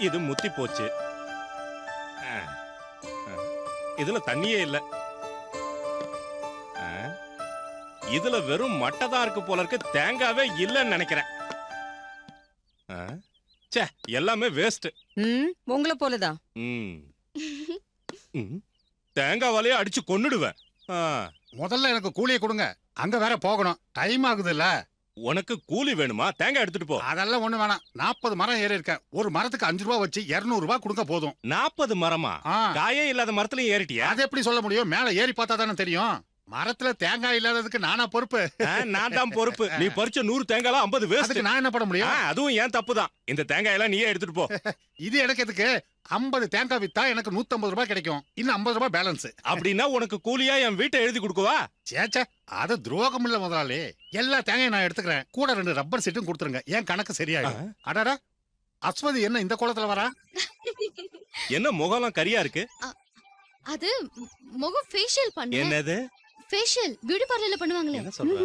இது முத்தி போச்சு. இதுல தண்ணியே இல்ல. இதுல வெறும் மட்டை தான் இருக்கு போல இருக்கு, தேங்காவே இல்லன்னு நினைக்கிறேன். ச்சே, எல்லாமே வேஸ்ட். உங்களை போலதான். தேங்காவாலேயே அடிச்சு கொன்னுடுவேன். முதல்ல எனக்கு கூலியை கொடுங்க, அங்க வேற போகணும், டைம் ஆகுது இல்ல. உனக்கு கூலி வேணுமா? தேங்காய் எடுத்துட்டு போ. அதெல்லாம் ஒண்ணு வேணாம். 40 மரம் ஏறி இருக்கேன், ஒரு மரத்துக்கு 5 ரூபாய் வச்சு 200 ரூபாய் கொடுங்க போதும். 40 மரமா? காயே இல்லாத மரத்துலயும் ஏறிட்டியா? அது எப்படி சொல்ல முடியும்? மேல ஏறி பார்த்தா தானே தெரியும். மரத்துல தேங்காய் இல்லாததுக்கு நானா பொறுப்பு? நான் தான் பொறுப்பு. நீ பறிச்ச 100 தேங்காய் 50 வேஸ்ட். நான் என்ன பண்ண முடியும்? அதுவும் ஏன் தப்பு தான். இந்த தேங்காய் எல்லாம் நீயே எடுத்துட்டு போ. இது எனக்கு எதுக்கு? 50 தேங்காய் வித்தா எனக்கு 150 ரூபாய் கிடைக்கும், இன்னும் 50 ரூபாய் பேலன்ஸ். அப்படின்னா உனக்கு கூலியா என் வீட்டை எழுதி கொடுக்கவா? சேச்சே, அது துரோகம் இல்ல முதலாளி. எல்லா தேங்காயும் நான் எடுத்துக்கிறேன், கூட 2 ரப்பர் சீட்டும் கொடுத்துருங்க, என் கணக்கு சரியாயிடும். அடடா, அஸ்வதி என்ன இந்த கோலத்துல வரா? என்ன முகம்லாம் கரியா இருக்கு? அது முகம் ஃபேஷியல் பண்ணு. என்னது ஃபேஷியல்? பியூட்டி பார்லர்ல பண்ணுவாங்களே. என்ன சொல்ற?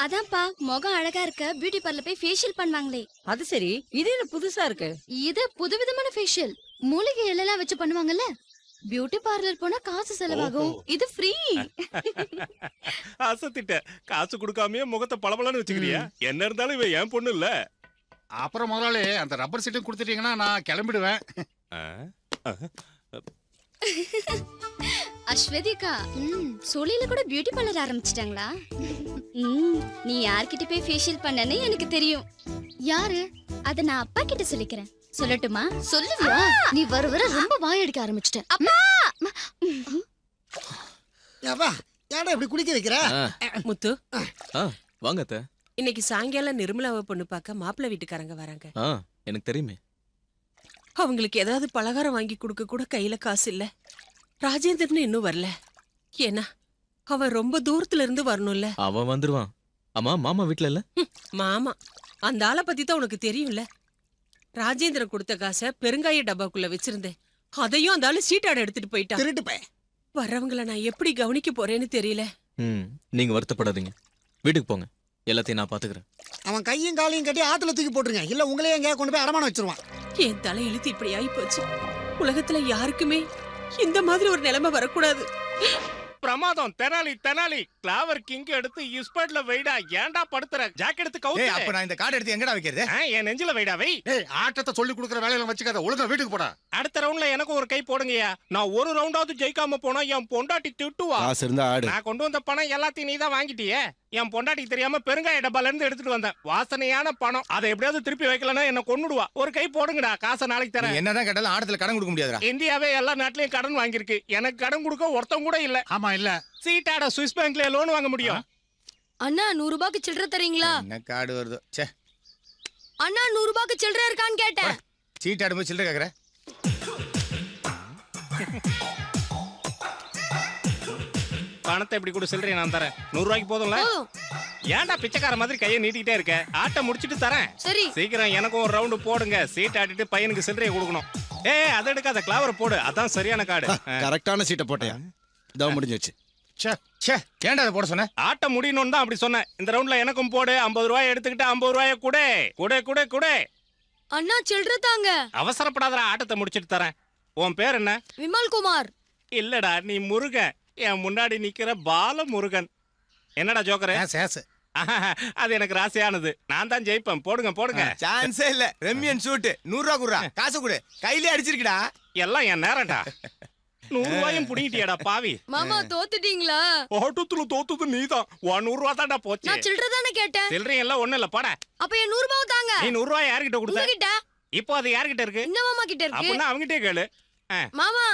அதான்ப்பா, முகம் அழகா இருக்க பியூட்டி பார்லர் போய் ஃபேஷியல் பண்ணுவாங்களே. அது சரி, இது என்ன புதுசா இருக்கு? இது புதுவிதமான ஃபேஷியல், மூலிகை எல்லாம் வச்சு பண்ணுவாங்கல்ல. பியூட்டி பார்லர் போனா காசு செலவாகும், இது ஃப்ரீ. அசத்திட்ட, காசு கொடுக்காமயே முகத்தை பளபளன்னு வச்சுக்கிறியா? என்ன இருந்தாலும் இவ என் பொண்ணு இல்ல. அப்புறம் முதலாளி அந்த ரப்பர் சீட்டும் கொடுத்துட்டீங்கன்னா நான் கிளம்பிடுவேன். அஸ்வதிகா, சோழியில கூட பியூட்டி பார்லர் ஆரம்பிச்சிட்டாங்களா? நீ யார்கிட்ட போய் ஃபேஷியல் பண்ணனே எனக்கு தெரியும். யாரு? அத நான் அப்பா கிட்ட சொல்லிக்கிறேன். சொல்லட்டுமா? சொல்லுவியா? நீ வர வர ரொம்ப வாய் அடிக்க ஆரம்பிச்சிட்ட. அப்பா! அப்பா, ஏன்டா இப்படி குளிக்க வைக்கிற? முத்து, வாங்க அத்தை. இன்னைக்கு சாயங்காலம் நிர்மலாவை பொண்ணு பார்க்க மாப்பிள்ளை வீட்டுக்காரங்க வராங்க. எனக்கு தெரியுமே. அவங்களுக்கு ஏதாவது பலகாரம் வாங்கி கொடுக்க கூட கையில காசு இல்ல. ராஜேந்திரன் இன்னும் வரல. ஏன்னா அவன் ரொம்ப தூரத்துல இருந்து வரணும்ல. அவன் வந்துருவான். அம்மா, மாமா வீட்டுல இல்ல? மாமா, அந்த ஆளை பத்தி தான் உனக்கு தெரியும்ல. ராஜேந்திரன் கொடுத்த காசை பெருங்காய டப்பாக்குள்ள வச்சிருந்தேன், அதையும் அந்த ஆளு சீட்டாட எடுத்துட்டு போயிட்டான். திருட்டு. வர்றவங்கள நான் எப்படி கவனிக்க போறேன்னு தெரியல. நீங்க வருத்தப்படாதீங்க, வீட்டுக்கு போங்க, எல்லாத்தையும் நான் பாத்துக்கிறேன். அவன் கையும் காலையும் கட்டி ஆத்துல தூக்கி போட்டுருங்க, இல்ல உங்களையே எங்கேயா கொண்டு போய் அடமானம் வச்சிருவான். என் தலை எழுத்து இப்படி ஆகி போச்சு. உலகத்துல யாருக்குமே இந்த மாதிரி ஒரு நிலைமை வரக்கூடாது. பிரமாதம். தெனாலி தெனாலி, கிளாவர் கிங் எடுத்து இஸ்பேட்ல வைடா. ஏன்டா படுத்துற? ஜாக்கெட் எடுத்து கவுத்து. அப்ப நான் இந்த கார்டு எடுத்து எங்கடா வைக்கிறது? என் நெஞ்சில வைடா வை. ஆட்டத்தை சொல்லி கொடுக்குற வேலையில வச்சுக்காத, ஒழுங்கா வீட்டுக்கு போடா. அடுத்த ரவுண்ட்ல எனக்கு ஒரு கை போடுங்கயா. நான் ஒரு ரவுண்டாவது ஜெயிக்காம போனா என் பொண்டாட்டி திட்டுவா. நான் கொண்டு வந்த பணம் எல்லாத்தையும் நீ தான் வாங்கிட்டியே. என் பொண்டாட்டிக்கு தெரியாம பெருங்காய டப்பால இருந்து எடுத்துட்டு வந்தேன், வாசனையான பணம். அதை எப்படியாவது திருப்பி வைக்கலன்னா என்ன கொன்னுடுவா. ஒரு கை போடுங்கடா, காசை நாளைக்கு தரேன். என்னதான் கேட்டாலும் ஆடத்துல கடன் கொடுக்க முடியாதுடா. இந்தியாவே எல்லா நாட்டிலயும் கடன் வாங்கியிருக்கு, எனக்கு கடன் கொடுக்க ஒருத்தம் கூட இல்ல. ஆமா இல்ல, சீட்டாட சுவிஸ் பேங்க்ல லோன் வாங்க முடியும். அண்ணா 100 ரூபாய்க்கு சில்லறை தரீங்களா? என்ன கார்டு வருது? ச்சே, அண்ணா 100 ரூபாய்க்கு சில்லறை இருக்கான்னு கேட்டேன். சீட் ஆடும்போது சில்லறை கேக்குற? பணத்தை எப்படி கூட சில்லறைய நான் தரேன். 100 ரூபாய்க்கு போதும்ல? ஏன்டா பிச்சைக்கார மாதிரி கையை நீட்டிக்கிட்டே இருக்க? ஆட்ட முடிச்சிட்டு தரேன். சரி, சீக்கிரம் எனக்கும் ஒரு ரவுண்டு போடுங்க. சீட் ஆட்டிட்டு பையனுக்கு சில்லறைய கொடுக்கணும். அதை எடுக்காத, கிளாவர் போடு, அதான் சரியான கார்டு. கரெக்டான சீட்டை போட்டியா? இதான் முடிஞ்சிச்சு. ஏன்டா அதை போட சொன்ன? ஆட்ட முடியணும்னு தான் அப்படி சொன்னேன். இந்த ரவுண்ட்ல எனக்கும் போடு. 50 ரூபாய் எடுத்துக்கிட்டு 50 ரூபாய கூட கூட கூட கூட. அண்ணா சில்லறை தாங்க. அவசரப்படாதடா, ஆட்டத்தை முடிச்சிட்டு தரேன். உன் பேர் என்ன? விமல்குமார். இல்லடா, நீ முருகன். என் முன்னாடி நிக்கிற பால முருகன். என்னடா ஜோக்கரே? அது எனக்கு ராசியானது. நான் தான் ஜெயிப்பேன். போடுங்க போடுங்க. சான்ஸே இல்ல. ரெமியன் ஷூட் 100 ரூபா குடுறா. காசு கொடு. கையிலே அடிச்சிருக்கடா. எல்லாம் என் நேரம்டா. 100 ரூபாயும் புடிங்கிட்டியாடா பாவி. மாமா தோத்துட்டீங்களா? ஆட்டத்துல தோத்தது நீதான். 100 ரூபா தான்டா போச்சு. நான் சில்லறை தானே கேட்டேன். சில்லறை எல்லாம் ஒண்ணு இல்ல, போட. அப்ப என் 100 ரூபாய் தாங்க. நீ 100 ரூபாய் யார்கிட்ட கொடுத்த? உங்ககிட்ட. இப்போ அது யார்கிட்ட இருக்கு? இந்த மாமா கிட்ட இருக்கு. அப்பனா அவங்கிட்டே கேளு. மாமா,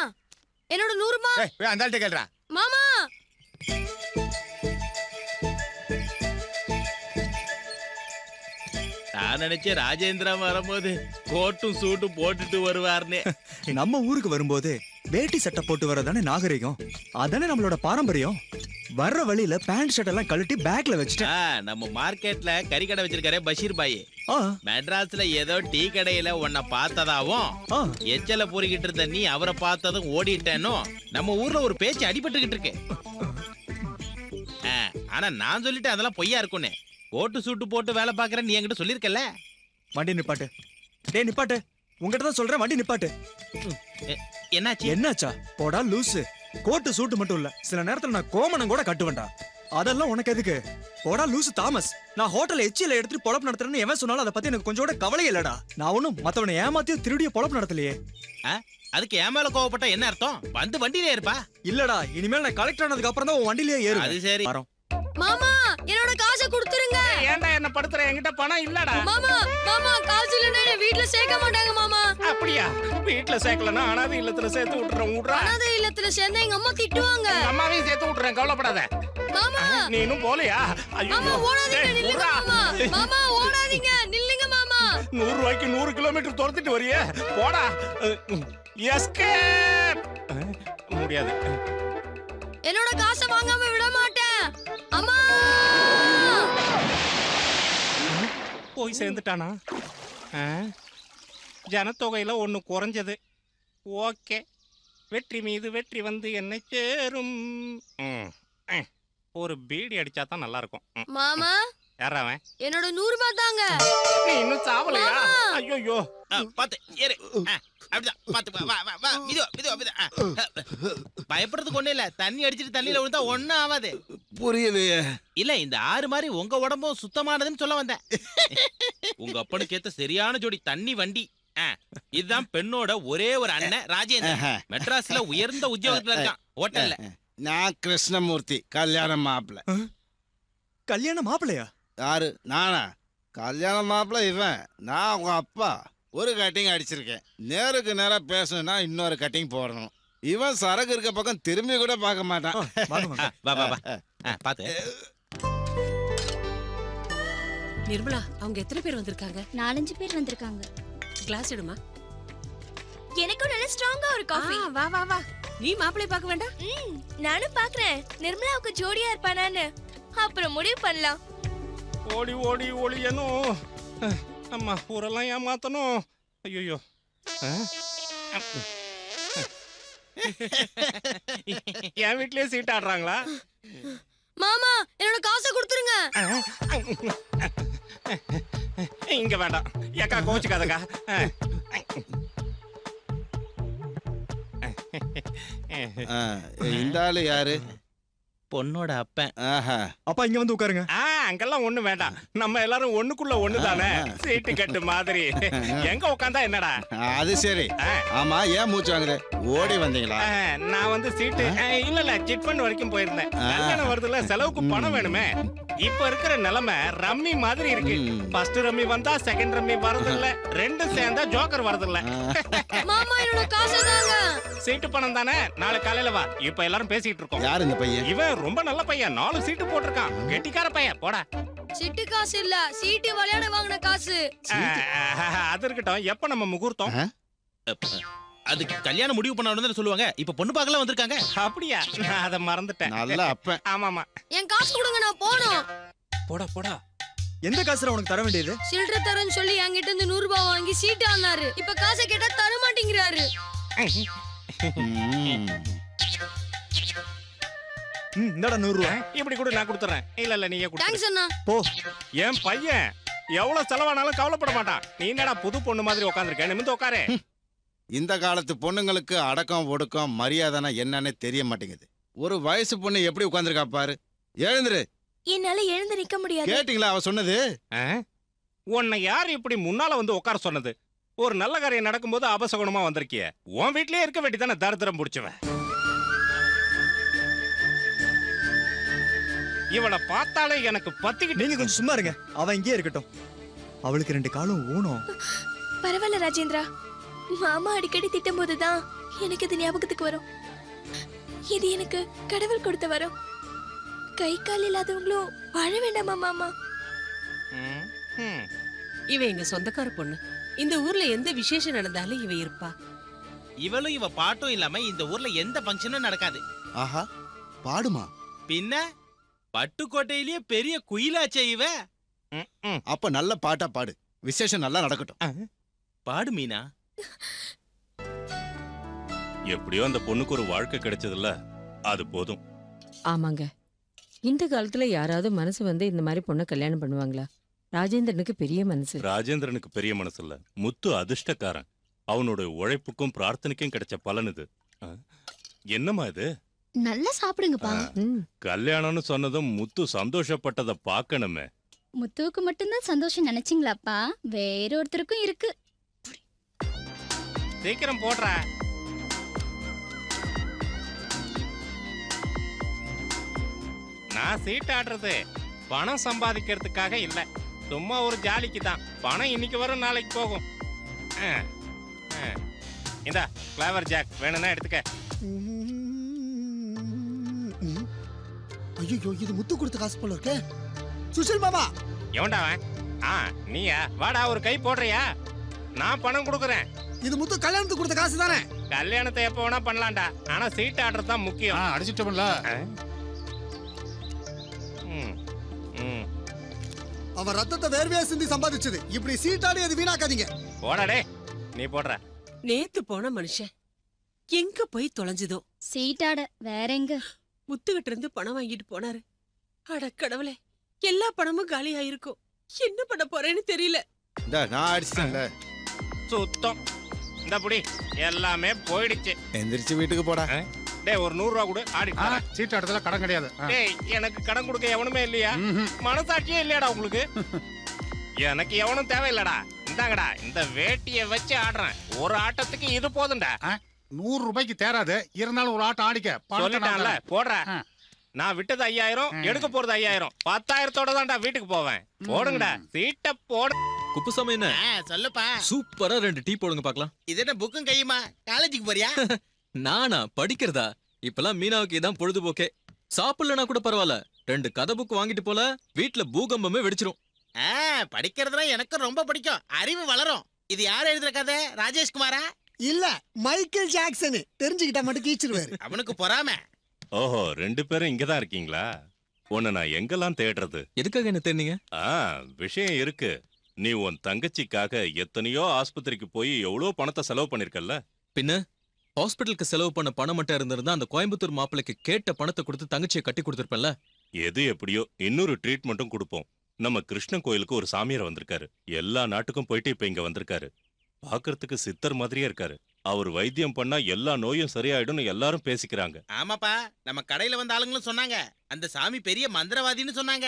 என்னோட 100 ரூபாய். போய் அந்த ஆள்கிட்ட கேளுடா. மாமா, நான் நினைச்சேன் ராஜேந்திரா வரும்போது கோட்டும் சூட்டும் போட்டுட்டு வருவார்னே. நம்ம ஊருக்கு வரும்போது வேட்டி சட்டை போட்டு வரதானே நாகரிகம், அதானே நம்மளோட பாரம்பரியம். வர்ற வழியில பேண்ட் ஷர்ட் எல்லாம் கழட்டி பேக்ல வச்சுட்டேன். நம்ம மார்க்கெட்ல கறி கடை வச்சிருக்காரு பஷீர் பாய். மெட்ராஸ்ல ஏதோ டீ கடையில உன்னை பார்த்ததாவும் எச்சல பொறிக்கிட்டு இருந்த நீ அவரை பார்த்ததும் ஓடிட்டேனோ நம்ம ஊர்ல ஒரு பேச்சு அடிபட்டுக்கிட்டு இருக்கு. ஆனா நான் சொல்லிட்டேன் அதெல்லாம் பொய்யா இருக்கும்னு. கோட்டு சூட்டு போட்டு வேலை பாக்குறேன் நீ என்கிட்ட சொல்லிருக்கல. வண்டி நிப்பாட்டு. டேய் நிப்பாட்டு. உங்ககிட்ட தான் சொல்றேன், வண்டி நிப்பாட்டு. என்னாச்சு? என்னாச்சா? போடா லூசு. கோட்டு சூட்டு மட்டும் இல்ல, சில நேரத்துல நான் கோமணம் கூட கட்டுவேன்டா. அதெல்லாம் உனக்கு எதுக்கு? போடா லூசு தாமஸ். நான் ஹோட்டல்ல எச்சியில எடுத்துட்டு பொழப்பு நடத்துறேன்னு எவன் சொன்னாலும் அதை பத்தி எனக்கு கொஞ்சம் கூட கவலை இல்லடா. நான் ஒண்ணும் மத்தவனை ஏமாத்தியோ திருடிய பொழப்பு நடத்தலையே. அதுக்கு என் மேல கோவப்பட்டா என்ன அர்த்தம்? வந்து வண்டியிலே இருப்பா. இல்லடா, இனிமேல் நான் கலெக்டர் ஆனதுக்கு அப்புறம் தான் உன் வண்டியிலேயே ஏறு. அது சரி. மாமா என்னோட காசை கொடுத்துருங்க. ஏன்டா என்ன படுத்துற? என்கிட்ட பணம் இல்லடா. மாமா மாமா காசு இல்லைன்னா என்ன வீட்டுல சேர்க்க மாட்டாங்க மாமா. அப்படியா? வீட்டுல சேர்க்கலன்னா அனாதை இல்லத்துல சேர்த்து விட்டுறேன். விடுறா. அனாதை இல்லத்துல சேர்ந்தா எங்க அம்மா திட்டுவாங்க. அம்மாவையும் சேர்த்து விட்டுறேன், கவலைப்படாத. மாமா நீ இன்னும் போலையா? ஐயோ. மாமா ஓடாதீங்க, டேய், நில்லுங்க விட்றா. மாமா. மாமா ஓடாதீங்க, நில்லுங்க மாமா. 100 ரூபாய்க்கு 100 கிலோமீட்டர் துரத்திட்டு வரியே, போடா. எஸ்கேப். முடியாது. என்னோட காசை வாங்காம விட மாட்டேன். அம்மா போய் சேர்ந்துட்டானா? ஜனத்தொகையில ஒண்ணு குறைஞ்சது. ஓகே, வெற்றி மீது வெற்றி வந்து என்னை சேரும். ஒரு பீடி அடிச்சா தான் நல்லா இருக்கும். மாமா யாராவன்? என்னோட 100 ரூபாய் தாங்க. நீ இன்னும் சாவலையா? ஐயோ. பாத்து ஏறு. அப்படிதான் பாத்து வா வா வா. மிதுவா மிதுவா மிதுவா. பயப்படுறதுக்கு ஒண்ணு இல்ல. தண்ணி அடிச்சிட்டு தண்ணியில விழுந்தா ஒண்ணும் ஆகாது. புரியலையே. இல்ல, இந்த ஆறு மாதிரி உங்க உடம்பும் சுத்தமானதுன்னு சொல்ல வந்தேன். உங்க அப்பனுக்கு ஏத்த சரியான ஜோடி தண்ணி வண்டி. இதுதான் பெண்ணோட ஒரே ஒரு அண்ணன் ராஜேந்திரன். மெட்ராஸ்ல உயர்ந்த உத்தியோகத்துல இருக்கான், ஹோட்டல்ல. நான் கிருஷ்ணமூர்த்தி, கல்யாண மாப்பிள்ள. கல்யாண மாப்பிள்ளையா? யாரு? நானா? கல்யாண மாப்பிள்ள இவன். நான் உங்க அப்பா. ஒரு கட்டிங் அடிச்சிருக்கேன். நேருக்கு நேரா பேசணும்னா இன்னொரு கட்டிங் போடணும். இவன் சரக்கு இருக்க பக்கம் திரும்பி கூட பார்க்க மாட்டான். வா வா வா. பாத்து. நிர்மலா, அவங்க எத்தனை பேர் வந்திருக்காங்க? 4-5 பேர் வந்திருக்காங்க. கிளாஸ் எடுமா. எனக்கும் நல்ல ஸ்ட்ராங்கா ஒரு காஃபி. வா வா வா. நீ மாப்பிளை பார்க்க வேண்டாம்? நானும் பாக்குறேன் நிர்மலாவுக்கு ஜோடியா இருப்பானான்னு. அப்புறம் முடிவு பண்ணலாம். ஓடி ஓடி ஒளியணும். அம்மா ஊரெல்லாம் ஏமாத்தணும். ஐயோ. என் வீட்லயே சீட் ஆடுறாங்களா? மாமா என்னோட காசை கொடுத்துருங்க. இங்க வேண்டாம். ஏக்கா கோச்சுக்காதக்கா. இந்த ஆளு யாரு? பொண்ணோட அப்பன். அப்பா இங்க வந்து உட்காருங்க. அங்கெல்லாம் ஒண்ணு வேண்டாம். நம்ம எல்லாரும் ஒண்ணுக்குள்ள ஒண்ணுதானே. சீட்டு கட்டு மாதிரி. எங்க உட்காந்தா என்னடா? அது சரி. ஆமா, ஏன் மூச்சு வாங்குது? ஓடி வந்தீங்களா? நான் வந்து சீட்டு இல்ல சிட் ஃபண்ட் வரைக்கும் போயிருந்தேன். கல்யாணம் வருதுல, செலவுக்கு பணம் வேணுமே. இப்ப இருக்கிற நிலைமை ரம்மி மாதிரி இருக்கு. ஃபர்ஸ்ட் ரம்மி வந்தா செகண்ட் ரம்மி வரது இல்ல, ரெண்டு சேர்ந்தா ஜோக்கர் வரது இல்ல. மாமா என்னோட காசை தாங்க. சீட்டு பணம் தானே, நாளை காலையில வா. இப்ப எல்லாரும் பேசிட்டு இருக்கோம். யார் இந்த பையன்? இவன் ரொம்ப நல்ல பையன். 4 சீட்டு போட்டிருக்கான். கெட்டிக்கார பையன். போடா. சிட்டு காசு இல்ல, சீட்டு விளையாட வாங்கின காசு. அது இருக்கட்டும். எப்ப நம்ம முகூர்த்தம்? அதுக்கு கல்யாணம் முடிவு பண்ண உடனே சொல்லுவாங்க. இப்ப பொண்ணு பார்க்கலாம் வந்திருக்காங்க. அப்படியா? நான் அதை மறந்துட்டேன். நல்ல அப்பன். ஆமாமா. என் காசு கொடுங்க, நான் போணும். போடா போடா. எந்த காசுல உனக்கு தர வேண்டியது? சில்லறை தரேன்னு சொல்லி என்கிட்ட இருந்து 100 ரூபாய் வாங்கி சீட்டு ஆனாரு. இப்ப காசை கேட்டா தர மாட்டேங்கிறாரு. இந்தடா 100 ரூபாய். இப்படி கூட நான் கொடுத்துறேன். இல்ல நீயே கொடு. தேங்க்ஸ் அண்ணா. போ. என் பையன் எவ்வளவு செலவானாலும் கவலைப்பட மாட்டான். நீ என்னடா புது பொண்ணு மாதிரி உட்காந்துருக்க? நிமிந்து உட்காரு. இந்த காலத்து பொண்ணுங்களுக்கு அடக்கம் ஒடுக்கம் மரியாதைனா என்னன்னு தெரிய மாட்டேங்குது. ஒரு வயசு பொண்ணு எப்படி உட்கார்ந்திருக்கா பாரு. எழுந்துரு. என்னால எழுந்து நிக்க முடியாது. கேட்டீங்களா அவ சொன்னது? உன்னை யார் இப்படி முன்னால வந்து உட்கார சொன்னது? ஒரு நல்ல காரியம் நடக்கும்போது அபசகுணமா வந்திருக்கிய. உன் வீட்லயே இருக்க வேண்டியதானே தரித்திரம் முடிச்சவன். இவளை பார்த்தாலே எனக்கு பத்திக்கிட்டு. நீங்க கொஞ்சம் சும்மா இருங்க. அவ இங்கே இருக்கட்டும். அவளுக்கு 2 காலும் ஊனம். பரவாயில்ல ராஜேந்திரா. மாமா அடிக்கடி திட்டும் போதுதான் எனக்கு இது ஞாபகத்துக்கு வரும். இது எனக்கு கடவுள் கொடுத்த வரும். கை கால் இல்லாதவங்களும் வாழ வேண்டாமா மாமா? இவ எங்க சொந்தக்கார பொண்ணு. இந்த ஊர்ல எந்த விசேஷம் நடந்தாலும் இவ இருப்பா. இவளும் இவ பாட்டும் இல்லாம இந்த ஊர்ல எந்த ஃபங்க்ஷனும் நடக்காது. ஆஹா, பாடுமா? பின்ன பட்டுக்கோட்டையிலேயே பெரிய குயிலாச்சே இவ. அப்ப நல்ல பாட்டா பாடு. விசேஷம் நல்லா நடக்கட்டும். பாடு மீனா. எப்படியோ அந்த பொண்ணுக்கு ஒரு வாழ்க்கை கிடைச்சதுல்ல, அது போதும். ஆமாங்க. இந்த காலத்துல யாராவது மனசு வந்து இந்த மாதிரி பொண்ணை கல்யாணம் பண்ணுவாங்களா? ராஜேந்திரனுக்கு பெரிய மனசு. ராஜேந்திரனுக்கு பெரிய மனசு இல்ல, முத்து அதிர்ஷ்டக்காரன். அவனோட உழைப்புக்கும் பிரார்த்தனைக்கும் கிடைச்ச பலன் இது. என்னம்மா இது? நல்லா சாப்பிடுங்கப்பா. கல்யாணம்னு சொன்னதும் முத்து சந்தோஷப்பட்டதை பார்க்கணுமே. முத்துவுக்கு மட்டும்தான் சந்தோஷம் நினைச்சீங்களாப்பா? வேற ஒருத்தருக்கும் இருக்கு. சீக்கிரம் போடுற. நான் சீட் ஆடுறது பணம் சம்பாதிக்கிறதுக்காக இல்ல, சும்மா ஒரு ஜாலிக்கு தான். பணம் இன்னைக்கு வரும், நாளைக்கு போகும். இந்தா ஃப்ளவர் ஜாக் வேணும்னா எடுத்துக்க. ஐயோ, இது முத்து கொடுத்த காசு போல இருக்கே. சுஷில் மாமா. எவன்டா அவன்? நீயா? வாடா, ஒரு கை போடுறியா? நான் பணம் கொடுக்குறேன். இது முத்து கல்யாணத்துக்கு கொடுத்த காசு தானே? கல்யாணத்தை எப்ப வேணா பண்ணலாம்டா, ஆனா சீட் ஆடுறது தான் முக்கியம். அடிச்சிட்டோம்ல. அவன் ரத்தத்தை வேர்வையா சிந்தி சம்பாதிச்சது. இப்படி சீட்டாடி அது வீணாக்காதீங்க. போடாடே, நீ போடுற. நேத்து போன மனுஷன் எங்க போய் தொலைஞ்சதோ? சீட்டாட வேற எங்க? முத்துகிட்ட இருந்து பணம் வாங்கிட்டு போனாரு. அட கடவுளே, எல்லா பணமும் காலி ஆயிருக்கும். என்ன பண்ண போறேன்னு தெரியல. நான் அடிச்சிட்டேன்ல. சுத்தம். இந்த புடி எல்லாமே போயிடுச்சு. எந்திரிச்சு வீட்டுக்கு போடா. டேய், ஒரு 100 ரூபா கொடு, ஆடி. சீட் ஆடுறதுல கடன் கிடையாது. டேய், எனக்கு கடன் கொடுக்க எவனுமே இல்லையா? மனசாட்சியே இல்லையாடா உங்களுக்கு? எனக்கு எவனும் தேவையில்லடா. இந்தாங்கடா, இந்த வேட்டியை வச்சு ஆடுறேன். ஒரு ஆட்டத்துக்கு இது போதும்டா. 100 ரூபாய்க்கு தேராது, இருந்தாலும் ஒரு ஆட்டம் ஆடிக்க. சொல்லிட்டான்ல, போடுற. நான் விட்டது 5000, எடுக்க போறது 5000. 10,000தோட தான்டா வீட்டுக்கு போவேன். போடுங்கடா, சீட்டை போடு. குப்புசாமி என்ன சொல்லுப்பா. சூப்பரா 2 டீ போடுங்க பாக்கலாம். இது என்ன புக்கும் கையுமா? காலேஜுக்கு போறியா? நானா படிக்கிறதா? இப்பெல்லாம் மீனாவுக்கு இதான் பொழுதுபோக்கே. சாப்பிடலனா கூட பரவாயில்ல, 2 கதை புக் வாங்கிட்டு போல வீட்டுல பூகம்பமே வெடிச்சிரும். படிக்கிறதுனா எனக்கு ரொம்ப பிடிக்கும். அறிவு வளரும். இது யார் எழுதுற கதை? ராஜேஷ்குமாரா? இல்ல, மைக்கேல் ஜாக்சன். தெரிஞ்சுக்கிட்டா மட்டும் கீச்சிருவாரு. அவனுக்கு பொறாம. ஓஹோ, 2 பேரும் இங்கதான் இருக்கீங்களா? உன்னை நான் எங்கெல்லாம் தேடுறது? எதுக்காக என்ன தேடினீங்க? விஷயம் இருக்கு. நீ உன் தங்கச்சிக்காக எத்தனையோ ஆஸ்பத்திரிக்கு போய் எவ்வளவு பணத்தை செலவு பண்ணிருக்கல்ல? பின்ன ஹாஸ்பிட்டலுக்கு செலவு பண்ண பணம் மட்டும் இருந்திருந்தா அந்த கோயம்புத்தூர் மாப்பிளைக்கு கேட்ட பணத்தை கொடுத்து தங்கச்சியை கட்டி கொடுத்திருப்பேன்ல. எது எப்படியோ இன்னொரு ட்ரீட்மெண்ட்டும் கொடுப்போம். நம்ம கிருஷ்ணன் கோயிலுக்கு ஒரு சாமியார் வந்திருக்காரு. எல்லா நாட்டுக்கும் போயிட்டு இப்ப இங்க வந்திருக்காரு. பாக்குறதுக்கு சித்தர் மாதிரியே இருக்காரு. அவர் வைத்தியம் பண்ணா எல்லா நோயும் சரியாயிடும் எல்லாரும் பேசிக்கிறாங்க. ஆமாப்பா, நம்ம கடையில வந்த ஆளுங்களும் சொன்னாங்க அந்த சாமி பெரிய மந்திரவாதின்னு சொன்னாங்க.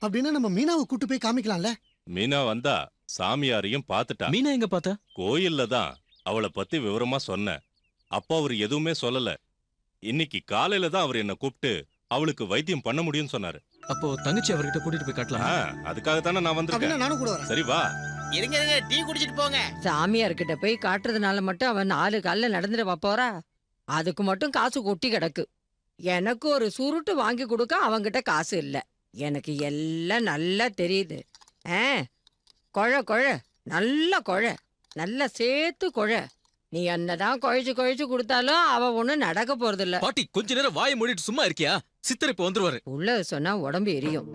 அப்படின்னா நம்ம மீனாவை கூட்டு போய் காமிக்கலாம்ல. மீனா வந்தா சாமியாரையும் பாத்துட்டா. மீனா எங்க பார்த்தா? கோயில்ல தான் அவளை பத்தி விவரமா சொன்னேன். அப்பா அவரு எதுவுமே சொல்லல. இன்னைக்கு காலையில தான் அவர் என்ன கூப்பிட்டு அவளுக்கு வைத்தியம் பண்ண முடியும்னு சொன்னாரு. அப்போ தங்கச்சி அவர்கிட்ட கூட்டிட்டு போய் காட்டலாம். அதுக்காக தானே நான் வந்திருக்கேன். நானும் கூட வரேன். சரி வா. இருங்க இருங்க, டீ குடிச்சிட்டு போங்க. சாமியார்கிட்ட போய் காட்டுறதுனால மட்டும் அவன் 4 கால்ல நடந்துட போறா? அதுக்கு மட்டும் காசு கொட்டி கிடக்கு. எனக்கு ஒரு சுருட்டு வாங்கி கொடுக்க அவங்கிட்ட காசு இல்ல. எனக்கு எல்லாம் நல்லா தெரியுது. கொழ கொழ, நல்ல கொழ, நல்லா சேர்த்து கொழ. நீ என்னதான் குழைச்சு குழைச்சு கொடுத்தாலும் அவ ஒண்ணும் நடக்க போறது இல்ல. பாட்டி, கொஞ்ச நேரம் வாயை மூடிட்டு சும்மா இருக்கியா? சித்தர் இப்ப வந்துருவாரு. உள்ள சொன்னா உடம்பு எரியும்.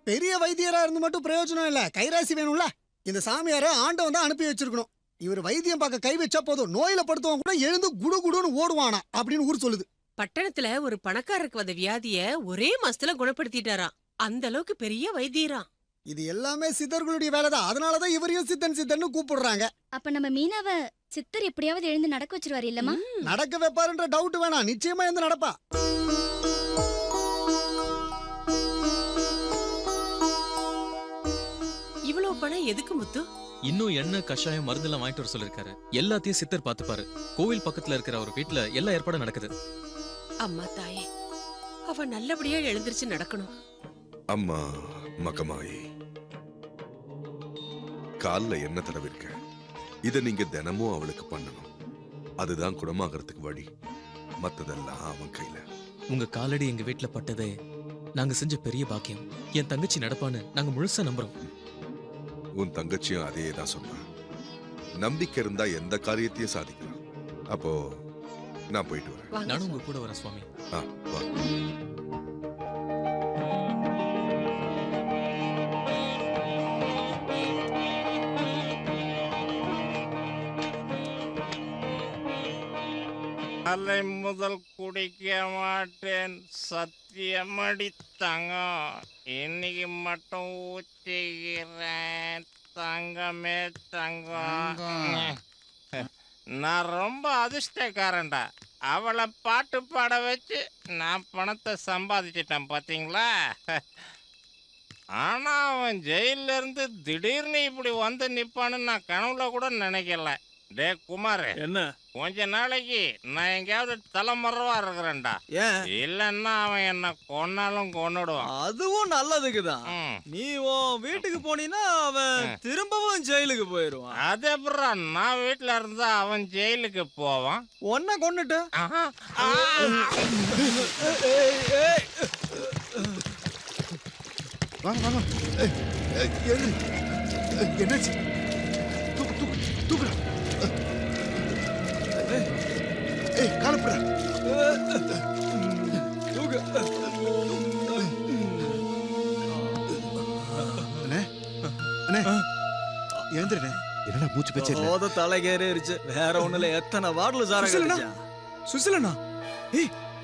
பெரிய வைத்தியரா இருந்து மட்டும் பிரயோஜனம் இல்ல, கைராசி வேணும்ல. இந்த சாமியார ஆண்டவன் தான் அனுப்பி வச்சிருக்கணும். இவர் வைத்தியம் பார்க்க கை வச்சா போதும், நோயில படுத்தவன் கூட எழுந்து குடு குடுன்னு ஓடுவானா அப்படின்னு ஊர் சொல்லுது. பட்டணத்துல ஒரு பணக்காரருக்கு வந்த வியாதிய ஒரே மாசத்துல குணப்படுத்திட்டாராம். அந்த அளவுக்கு பெரிய வைத்தியரா. இது எல்லாமே சித்தர்களுடைய வேலைதான். அதனாலதான் இவரையும் சித்தன் சித்தன்னு கூப்பிடுறாங்க. அப்ப நம்ம மீனாவை சித்தர் எப்படியாவது எழுந்து நடக்க வச்சிருவாரு இல்லமா? நடக்க வைப்பாருன்ற டவுட் வேணாம், நிச்சயமா எழுந்து நடப்பா. இவ்வளவு பணம் எதுக்கு முத்து? இன்னும் எண்ணெய், கஷாயம், மருந்து எல்லாம் வாங்கிட்டு வர சொல்லிருக்காரு. எல்லாத்தையும் சித்தர் பாத்துப்பாரு. கோவில் பக்கத்துல இருக்கிற அவர் வீட்டுல எல்லா ஏற்பாடும் நடக்குது. அம்மா தாயே, அவ நல்லபடியா எழுந்திருச்சு நடக்கணும். அம்மா மகமாயி, கால்ல என்ன தடவிருக்க? இத நீங்க தினமும் அவளுக்கு பண்ணணும். அதுதான் குணமாகறதுக்கு வழி. மத்ததெல்லாம் அவன் கையில. உங்க காலடி எங்க வீட்டுல பட்டதே நாங்க செஞ்ச பெரிய பாக்கியம். என் தங்கச்சி நடப்பான்னு நாங்க முழுசா நம்புறோம். உன் தங்கச்சியும் அதையே தான் சொன்னா. நம்பிக்கை இருந்தா எந்த காரியத்தையும் சாதிக்கலாம். அப்போ நான் போயிட்டு வரேன். நானும் உங்க கூட வரேன் சுவாமி. வா. அலை முதல் குடிக்க மாட்டேன் சத்தியமடி தங்கம். இன்னைக்கு மட்டும் ஊற்றிக்கிறேன் தங்கமே தங்கம். நான் ரொம்ப அதிர்ஷ்டக்காரன்டா. அவளை பாட்டு பாட வச்சு நான் பணத்தை சம்பாதிச்சிட்டேன் பாத்தீங்களா? ஆனா அவன் ஜெயில இருந்து திடீர்னு இப்படி வந்து நிப்பான்னு நான் கனவுல கூட நினைக்கல. டே குமார், என்ன கொஞ்ச நாளைக்கு நான் எங்கேயாவது தலைமறைவா இருக்கிறேன்டா. ஏன் இல்லன்னா அவன் என்ன கொன்னாலும் கொன்னுடுவான். அதுவும் நல்லதுக்குதான். நீ உன் வீட்டுக்கு போனீன்னா அவன் திரும்பவும் ஜெயிலுக்கு போயிருவான். அதே அப்புறம் நான் வீட்டுல இருந்தா அவன் ஜெயிலுக்கு போவான். ஒன்ன கொன்னுட்டு வாங்க வாங்க. என்னாச்சு? தூக்கு தூக்கு தூக்குடா. ஏய் காலப்புடா. தூக்கு. அண்ணே அண்ணே ஏந்திரனே. என்னடா மூச்சு பேச்சே தலைகேறிருச்சு. வேற ஒண்ணுல எத்தனை வாடல சார சுசிலனா ஏய்